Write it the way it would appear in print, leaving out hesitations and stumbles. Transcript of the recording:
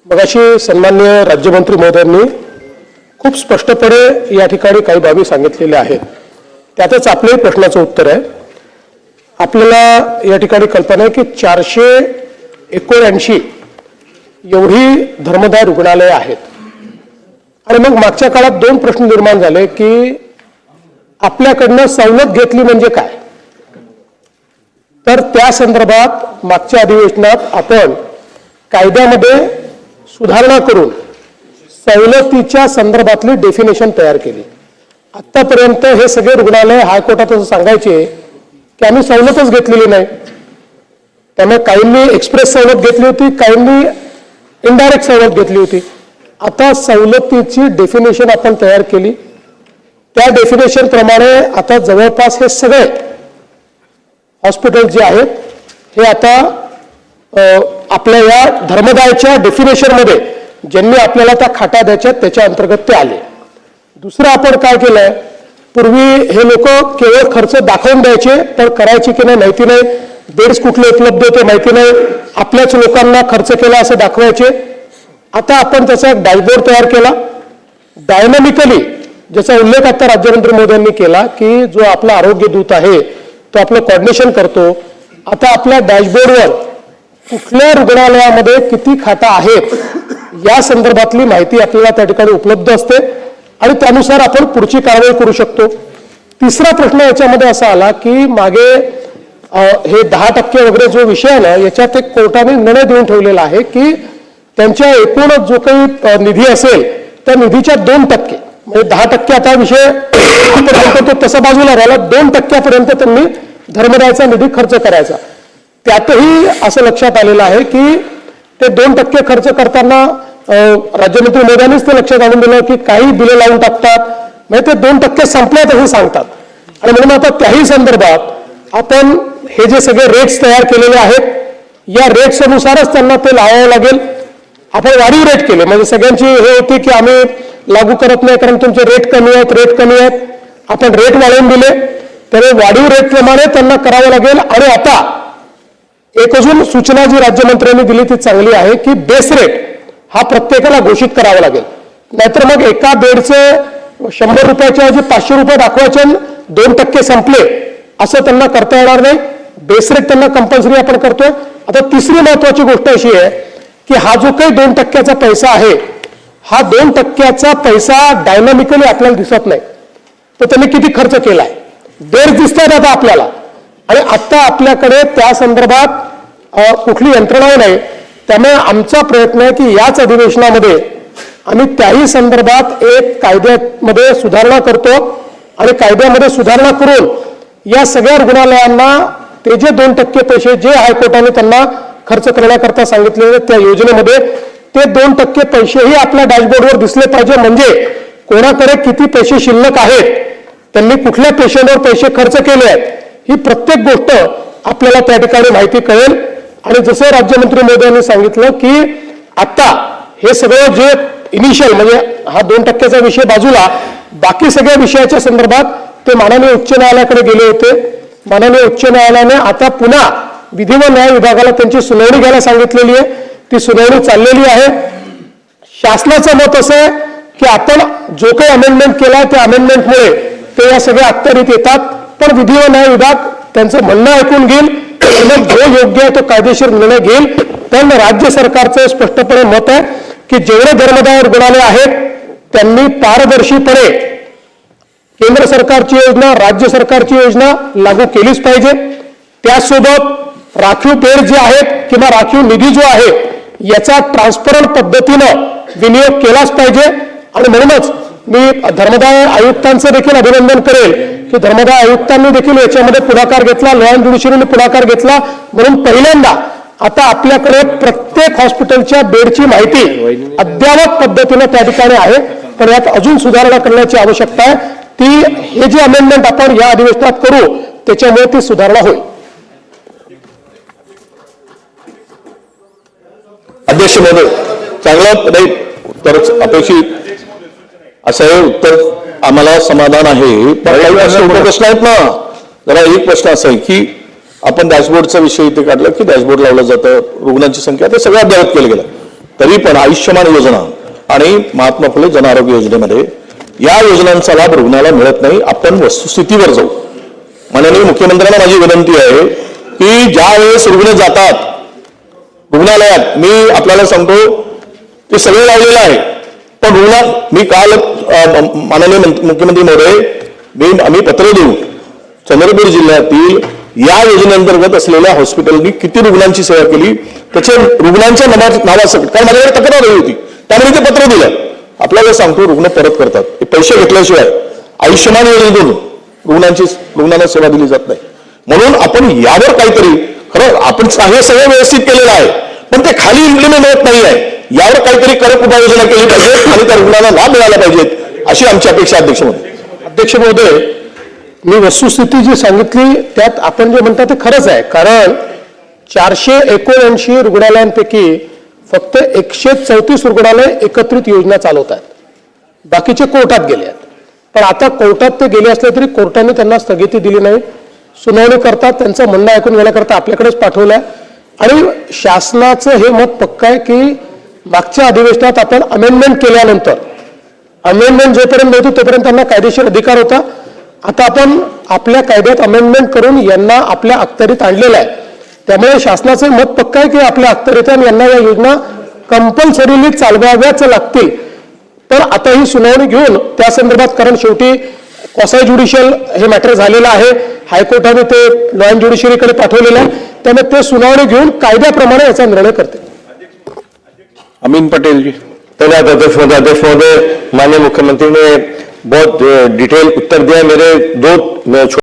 मगाशी सन्माननीय राज्यमंत्री महोदयांनी खूप स्पष्टपणे या ठिकाणी काही बाबी सांगितलेल्या आहेत. त्यातच आपल्याही प्रश्नाचं उत्तर आहे. आपल्याला या ठिकाणी कल्पना आहे की 479 एवढी धर्मदाय रुग्णालये आहेत. आणि मग मागच्या काळात दोन प्रश्न निर्माण झाले की आपल्याकडनं सवलत घेतली म्हणजे काय. तर त्या संदर्भात मागच्या अधिवेशनात आपण कायद्यामध्ये सुधारणा करून सवलतीच्या संदर्भातली डेफिनेशन तयार केली. आतापर्यंत हे सगळे रुग्णालय हायकोर्टात असं सांगायचे की आम्ही सवलतच घेतलेली नाही. त्यामुळे काहींनी एक्सप्रेस सवलत घेतली होती, काहींनी इनडायरेक्ट सवलत घेतली होती. आता सवलतीची डेफिनेशन आपण तयार केली. त्या डेफिनेशन प्रमाणे आता जवळपास हे सगळे हॉस्पिटल जे आहेत हे आता आपल्या या धर्मदायच्या डेफिनेशन मध्ये ज्यांनी आपल्याला त्या खाटा द्यायच्या त्याच्या अंतर्गत ते आले. दुसरं आपण काय केलंय, पूर्वी हे लोक केवळ खर्च दाखवून द्यायचे, पण करायचे की नाही माहिती नाही, बेड्स कुठले उपलब्ध होते माहिती नाही, आपल्याच लोकांना खर्च केला असं दाखवायचे. आता आपण त्याचा एक डॅशबोर्ड तयार केला. डायनामिकली ज्याचा उल्लेख आता राज्यमंत्री महोदयांनी केला की जो आपला आरोग्य दूत आहे तो आपलं कोऑर्डिनेशन करतो. आता आपल्या डॅशबोर्डवर कुठल्या रुग्णालयामध्ये किती खाटा आहेत या संदर्भातली माहिती आपल्याला त्या ठिकाणी उपलब्ध असते आणि त्यानुसार आपण पुढची कारवाई करू शकतो. तिसरा प्रश्न याच्यामध्ये असा आला की मागे हे 10% वगैरे जो विषय आहे ना, याच्यात एक कोर्टाने निर्णय देऊन ठेवलेला आहे की त्यांच्या एकूण जो काही निधी असेल त्या निधीच्या 2%, म्हणजे 10% आता विषय तो तसा बाजूला राहिला, 2% त्यांनी धर्मदायचा निधी खर्च करायचा. त्यातही असं लक्षात आलेलं आहे की ते 2% खर्च करताना राज्यमंत्री महोदयांनीच ते लक्षात आणून दिलं की काही बिलं लावून टाकतात, म्हणजे ते 2% संपल्यात असं सांगतात. आणि म्हणून आता त्याही संदर्भात आपण हे जे सगळे रेट्स तयार केलेले आहेत या रेट्स अनुसारच त्यांना ते लावावं लागेल. आपण वाढीव रेट केले, म्हणजे सगळ्यांची हे होती की आम्ही लागू करत नाही कारण तुमचे रेट कमी आहेत. आपण रेट वाढवून दिले, तर वाढीव रेट प्रमाणे त्यांना करावं लागेल. आणि आता एक अजून सूचना जी राज्यमंत्र्यांनी दिली ती चांगली आहे की बेस रेट हा प्रत्येकाला घोषित करावा लागेल. नाहीतर मग एका बेडचे 100 रुपयाच्या ऐवजी 500 रुपये दाखवायचे, 2% संपले असं त्यांना करता येणार नाही. बेस रेट त्यांना कंपल्सरी आपण करतोय. आता तिसरी महत्वाची गोष्ट अशी आहे की हा जो काही 2%चा पैसा आहे, हा 2%चा पैसा डायनामिकली आपल्याला दिसत नाही. तर त्यांनी किती खर्च केलाय बेड्स दिसतात आता आपल्याला. आणि आता आपल्याकडे त्या संदर्भात कुठली यंत्रणा नाही. त्यामुळे आमचा प्रयत्न आहे की याच अधिवेशनामध्ये आम्ही त्याही संदर्भात एक कायद्यामध्ये सुधारणा करतो आणि कायद्यामध्ये सुधारणा करून या सगळ्या रुग्णालयांना ते जे 2% पैसे जे हायकोर्टाने त्यांना खर्च करण्याकरता सांगितलेले त्या योजनेमध्ये ते 2% पैसेही आपल्या डॅशबोर्डवर दिसले पाहिजे. म्हणजे कोणाकडे किती पैसे शिल्लक आहेत, त्यांनी कुठल्या पेशंटवर पैसे खर्च केले आहेत, ही प्रत्येक गोष्ट आपल्याला त्या ठिकाणी माहिती कळेल. आणि जसं राज्यमंत्री महोदयांनी सांगितलं की आता हे सगळं जे इनिशियल म्हणजे हा 2%चा विषय बाजूला, बाकी सगळ्या विषयाच्या संदर्भात ते माननीय उच्च न्यायालयाकडे गेले होते. माननीय उच्च न्यायालयाने आता पुन्हा विधी व न्याय विभागाला त्यांची सुनावणी घ्यायला सांगितलेली आहे. ती सुनावणी चाललेली आहे. शासनाचं मत असं आहे की आपण जो काही अमेंडमेंट केला त्या अमेंडमेंटमुळे ते या सगळ्या अखत्यारीत येतात, पण विधी व न्याय विभाग त्यांचं म्हणणं ऐकून घेईल, जो योग्य आहे तो कायदेशीर निर्णय घेईल. पण राज्य सरकारचं स्पष्टपणे मत आहे की जेवढे धर्मदाय रुग्णालय आहेत त्यांनी पारदर्शीपणे केंद्र सरकारची योजना, राज्य सरकारची योजना लागू केलीच पाहिजे. त्यासोबत राखीव बेड जे आहेत किंवा राखीव निधी जो आहे याचा ट्रान्सपरंट पद्धतीनं विनियोग केलाच पाहिजे. आणि म्हणूनच मी धर्मदाय आयुक्तांचं देखील अभिनंदन करेल की धर्मदाय आयुक्तांनी देखील याच्यामध्ये पुढाकार घेतला, लॉ अँड ज्युडिशरीने पुढाकार घेतला. म्हणून पहिल्यांदा आता आपल्याकडे प्रत्येक हॉस्पिटलच्या बेडची माहिती अद्ययावत पद्धतीने त्या ठिकाणी आहे. पण यात अजून सुधारणा करण्याची आवश्यकता आहे. ती हे जे अमेंडमेंट आपण या अधिवेशनात करू त्याच्यामुळे ती सुधारणा होईल. अध्यक्ष महोदय, चांगलं नाही तरच अपेक्षित असं हे उत्तर आम्हाला समाधान आहे. पण काही प्रश्न आहेत ना, जरा एक प्रश्न असा आहे की आपण डॅशबोर्डचा विषय इथे काढला की डॅशबोर्ड लावलं जातं, रुग्णांची संख्या ते सगळं अद्ययावत केलं गेलं. तरी पण आयुष्यमान योजना आणि महात्मा फुले जन आरोग्य योजनेमध्ये या योजनांचा लाभ रुग्णाला मिळत नाही. आपण वस्तुस्थितीवर जाऊ. माननीय मुख्यमंत्र्यांना माझी विनंती आहे की ज्या वेळेस रुग्ण जातात रुग्णालयात, मी आपल्याला सांगतो ते सगळं लावलेलं आहे, पण मी काल माननीय मुख्यमंत्री महोदय आम्ही पत्र देऊ चंद्रपूर जिल्ह्यातील या योजनेअंतर्गत असलेल्या हॉस्पिटलनी किती रुग्णांची सेवा केली त्याच्या रुग्णांच्या नावासकट, कारण माझ्याकडे तक्रार आली होती त्यामुळे ते पत्र दिलं. आपल्याला सांगतो रुग्ण परत करतात, हे पैसे घेतल्याशिवाय आयुष्यमान योजनेतून रुग्णांना सेवा दिली जात नाही. म्हणून आपण यावर काहीतरी, खरं आपण हे सगळं व्यवस्थित केलेलं आहे पण ते खाली इम्प्लिमेंट होत नाही आहे, यावर काहीतरी कडक उपाययोजना केली पाहिजे आणि त्या रुग्णाला लाभ मिळाला पाहिजेत अशी आमची अपेक्षा. अध्यक्ष महोदय, मी वस्तुस्थिती जी सांगितली त्यात आपण जे म्हणता ते खरंच आहे. कारण 479 रुग्णालयांपैकी फक्त 134 रुग्णालय एकत्रित योजना चालवत आहेत, बाकीचे कोर्टात गेले आहेत. पण आता कोर्टात ते गेले असले तरी कोर्टाने त्यांना स्थगिती दिली नाही. सुनावणी करतात, त्यांचं म्हणणं ऐकून घेण्याकरता आपल्याकडेच पाठवलंय. आणि शासनाचं हे मत पक्क आहे की मागच्या अधिवेशनात आपण अमेंडमेंट केल्यानंतर, अमेंडमेंट जोपर्यंत नव्हती तोपर्यंत त्यांना कायदेशीर अधिकार होता. आता आपण आपल्या कायद्यात अमेंडमेंट करून यांना आपल्या अखत्यारीत आणलेलं आहे. त्यामुळे शासनाचं मत पक्क आहे की आपल्या अखत्यारीत यांना या योजना कंपल्सरीली चालवाव्याच लागतील. तर आता ही सुनावणी घेऊन त्या संदर्भात, कारण शेवटी क्वासाय ज्युडिशियल हे मॅटर झालेलं आहे, हायकोर्टाने ते लॉ अँड ज्युडिशरीकडे पाठवलेलं आहे, त्यामुळे ते सुनावणी घेऊन कायद्याप्रमाणे याचा निर्णय करते. अमीन पटेल जी. धन्यवाद अध्यक्ष महोदय. माननीय मुख्यमंत्री ने बहुत डिटेल उत्तर दिया. मेरे दो